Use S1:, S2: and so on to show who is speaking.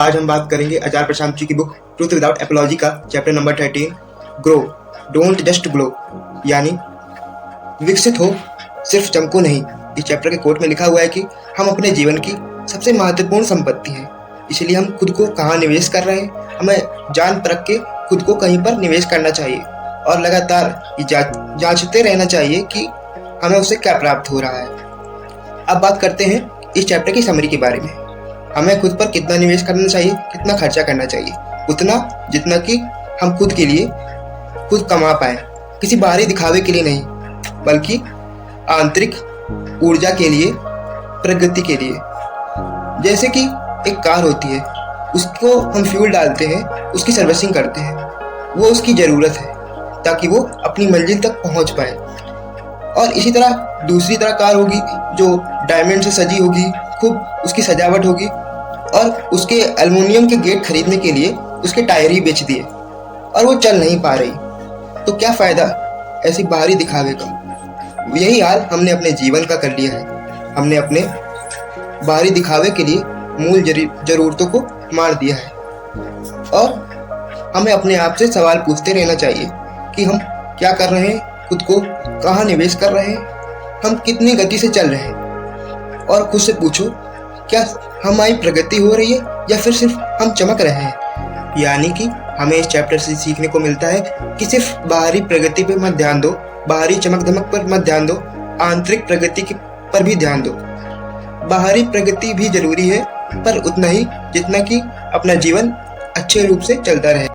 S1: आज हम बात करेंगे आचार्य प्रशांत जी की बुक ट्रूथ विदाउट एपोलॉजी का chapter number 13 grow don't just glow, यानी विकसित हो सिर्फ चमको नहीं। इस चैप्टर के कोट में लिखा हुआ है कि हम अपने जीवन की सबसे महत्वपूर्ण संपत्ति हैं, इसलिए हम खुद को कहाँ निवेश कर रहे हैं हमें जान परख के खुद को कहीं पर निवेश करना चाहिए और लगातार ये जांचते रहना चाहिए कि हमें उससे क्या प्राप्त हो रहा है। अब बात करते हैं इस चैप्टर की समरी के बारे में। हमें खुद पर कितना निवेश करना चाहिए, कितना खर्चा करना चाहिए, उतना जितना कि हम खुद के लिए खुद कमा पाए, किसी बाहरी दिखावे के लिए नहीं बल्कि आंतरिक ऊर्जा के लिए, प्रगति के लिए। जैसे कि एक कार होती है, उसको हम फ्यूल डालते हैं, उसकी सर्विसिंग करते हैं, वो उसकी ज़रूरत है ताकि वो अपनी मंजिल तक पहुंच पाए। और इसी तरह दूसरी तरह कार होगी जो डायमंड से सजी होगी, खूब उसकी सजावट होगी और उसके एल्युमिनियम के गेट खरीदने के लिए उसके टायर ही बेच दिए और वो चल नहीं पा रही, तो क्या फ़ायदा ऐसी बाहरी दिखावे का। यही हाल हमने अपने जीवन का कर लिया है। हमने अपने बाहरी दिखावे के लिए मूल ज़रूरतों को मार दिया है और हमें अपने आप से सवाल पूछते रहना चाहिए कि हम क्या कर रहे हैं, खुद को कहाँ निवेश कर रहे हैं, हम कितनी गति से चल रहे हैं। और खुद से पूछो, क्या हमारी प्रगति हो रही है या फिर सिर्फ हम चमक रहे हैं। यानी कि हमें इस चैप्टर से सीखने को मिलता है कि सिर्फ बाहरी प्रगति पर मत ध्यान दो, बाहरी चमक धमक पर मत ध्यान दो, आंतरिक प्रगति पर भी ध्यान दो। बाहरी प्रगति भी जरूरी है पर उतना ही जितना कि अपना जीवन अच्छे रूप से चलता रहे।